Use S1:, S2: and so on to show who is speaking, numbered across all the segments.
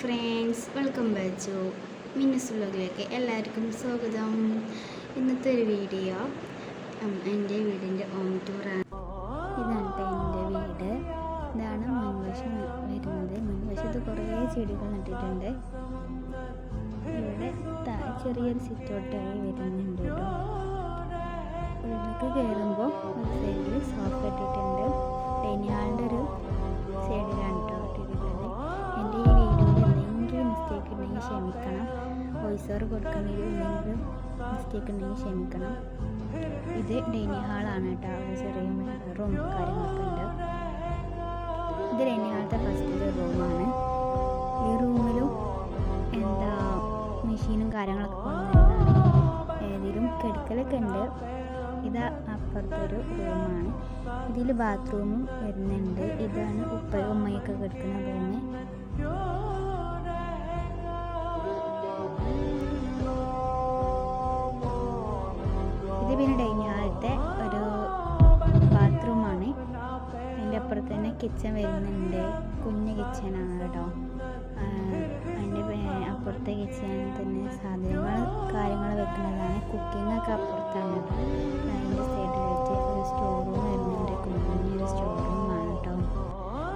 S1: Friends, welcome back to മിന്നസ് വ്ലോഗിലേക്ക് എല്ലാവർക്കും സ്വാഗതം. ഇന്നത്തെ ഒരു വീഡിയോ എൻ്റെ വീടിൻ്റെ ഹോം ടൂറാണ്. ഇതാണ് എൻ്റെ വീട്. ഇതാണ് മുൻവശം വരുന്നത്. മുൻവശത്ത് കുറേ ചെടികൾ നട്ടിട്ടുണ്ട്. ഇവിടെ ചെറിയൊരു സിറ്റൗട്ടായി വരുന്നുണ്ട് കേട്ടോ. ഉള്ളിലേക്ക് കയറുമ്പോൾ ഒരു സൈഡിൽ സോഫ ഇട്ടിട്ടുണ്ട്. ഡൈനിങ് ഹാളിൻ്റെ ഒരു സൈഡിലാണ് കേട്ടോ ഇട്ടിട്ടുള്ളത്. എൻ്റെ ഈ വീഡിയോയിൽ എന്തെങ്കിലും മിസ്റ്റേക്ക് ഉണ്ടെങ്കിൽ ക്ഷമിക്കണം. വോയിസ് ഓവർ കൊടുക്കണമെങ്കിൽ എന്തെങ്കിലും മിസ്റ്റേക്ക് ഉണ്ടെങ്കിൽ ക്ഷമിക്കണം. ഇത് ഡൈനിങ് ഹാളാണ് കേട്ടോ. അവിടെ ചെറിയ റൂം കാര്യങ്ങളൊക്കെ ഉണ്ട്. ഇത് ഡൈനിങ് ഹാളത്തെ ഫസ്റ്റ് റൂമാണ്. ഈ റൂമിലും മെഷീനും കാര്യങ്ങളൊക്കെ കൊണ്ടുവരുന്നതാണ്. ഏതെങ്കിലും കിടക്കലൊക്കെ ഉണ്ട്. ഇത് അപ്പുറത്തൊരു റൂമാണ്. ഇതിൽ ബാത്റൂമും വരുന്നുണ്ട്. ഇതാണ് ഉപ്പയും ഉമ്മയൊക്കെ കിടക്കുന്ന റൂം. ഇത് പിന്നെ ഡൈനിങ് ഹാളത്തെ ഒരു ബാത്റൂമാണ്. അതിൻ്റെ അപ്പുറത്ത് തന്നെ കിച്ചൺ വരുന്നുണ്ട്. കുഞ്ഞ് കിച്ചണാണ് കേട്ടോ. അതിൻ്റെ അപ്പുറത്തെ കിച്ചണിൽ തന്നെ സാധനങ്ങൾ കാര്യങ്ങൾ വെക്കുന്നതാണ്. കുക്കിങ്ങൊക്കെ അപ്പുറത്താണ് കേട്ടോ. അതിൻ്റെ സൈഡിലായിട്ട് ഒരു സ്റ്റോർ റൂം വരുന്നുണ്ട്. കുഞ്ഞൊരു സ്റ്റോർ റൂമാണ് കേട്ടോ.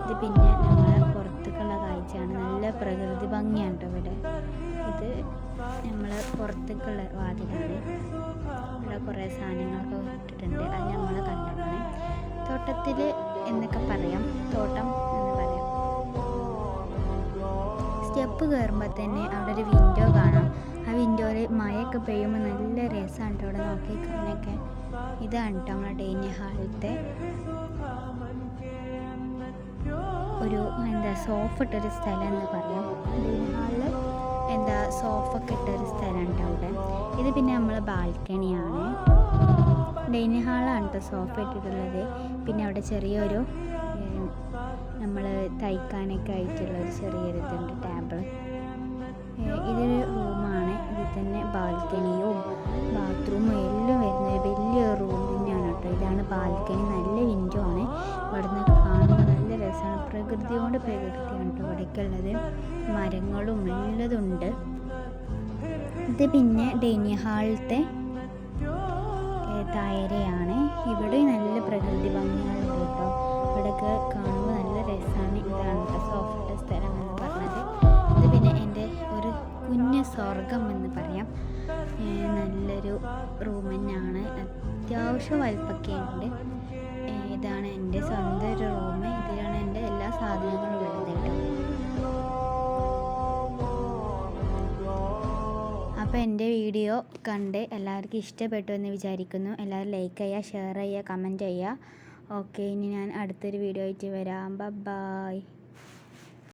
S1: ഇത് പിന്നെ നമ്മളെ പുറത്തേക്കുള്ള കാഴ്ചയാണ്. നല്ല പ്രകൃതി ഭംഗിയാണ് കേട്ടോ ഇവിടെ. ഇത് നമ്മൾ പുറത്തേക്കുള്ള വാതിലാണ്. ഇവിടെ കുറേ സാധനങ്ങളൊക്കെ ഇട്ടിട്ടുണ്ട്. അത് നമ്മൾ കണ്ടതാണ്. തോട്ടത്തിൽ എന്നൊക്കെ പറയാം, തോട്ടം എന്ന് പറയാം. സ്റ്റെപ്പ് കയറുമ്പോൾ തന്നെ അവിടെ ഒരു വിൻഡോ കാണാം. ആ വിൻഡോയിൽ മഴയൊക്കെ പെയ്യുമ്പോൾ നല്ല രസമാണ് കേട്ടോ അവിടെ നോക്കിക്കാനൊക്കെ. ഇതാണ് കേട്ടോ നമ്മളെ ഡൈനിങ് ഹാളിലത്തെ ഒരു സോഫ ഇട്ടൊരു സ്ഥലം എന്ന് പറയാം. ഡൈനിങ് ഹാളിൽ സോഫ ഒക്കെ ഇട്ടൊരു സ്ഥലമാണ് കേട്ടോ അവിടെ. ഇത് പിന്നെ നമ്മളെ ബാൽക്കണിയാണ്. ഡൈനിങ് ഹാളാണ് കേട്ടോ സോഫ ഇട്ടിട്ടുള്ളത്. പിന്നെ അവിടെ ചെറിയൊരു നമ്മൾ തയ്ക്കാനൊക്കെ ആയിട്ടുള്ളൊരു ചെറിയൊരു ഇതുണ്ട്, ടേബിൾ. ഇതൊരു റൂമാണ്. ഇതിൽ തന്നെ ബാൽക്കണിയും ബാത്റൂമും എല്ലാം വരുന്നത് വലിയ റൂം തന്നെയാണ് കേട്ടോ. ഇതാണ് ബാൽക്കണി. നല്ല വിൻഡോ ആണ്. ഇവിടെ നിന്ന് കാണുമ്പോൾ നല്ല രസമാണ്. പ്രകൃതിയാണ് കേട്ടോ ഇവിടേക്കുള്ളത്. മരങ്ങളും നല്ലതുണ്ട്. ഇത് പിന്നെ ഡൈനിങ് ഹാളിലത്തെ തായരയാണ്. ഇവിടെ നല്ല പ്രകൃതി ഭംഗികളുണ്ട് കേട്ടോ. ഇവിടെയൊക്കെ കാണുമ്പോൾ നല്ല രസമാണ്. ഇതാണ് കേട്ടോ സോഫയുടെ സ്ഥലം എന്ന് പറഞ്ഞത്. ഇത് പിന്നെ എൻ്റെ ഒരു കുഞ്ഞ് സ്വർഗം എന്ന് പറയാം. നല്ലൊരു റൂം തന്നെയാണ്. അത്യാവശ്യം വലിപ്പമൊക്കെ ഉണ്ട്. ഇതാണ് എൻ്റെ സ്വന്തം ഒരു റൂം. ഇതിലാണ് എൻ്റെ എല്ലാ സാധനങ്ങളും ഉള്ളത് കേട്ടോ. അപ്പോൾ എൻ്റെ വീഡിയോ കണ്ട് എല്ലാവർക്കും ഇഷ്ടപ്പെട്ടു എന്ന് വിചാരിക്കുന്നു. എല്ലാവരും ലൈക്ക് ചെയ്യുക, ഷെയർ ചെയ്യുക, കമൻറ്റ് ചെയ്യുക. ഓക്കെ, ഇനി ഞാൻ അടുത്തൊരു വീഡിയോ ആയിട്ട് വരാം. ബൈ.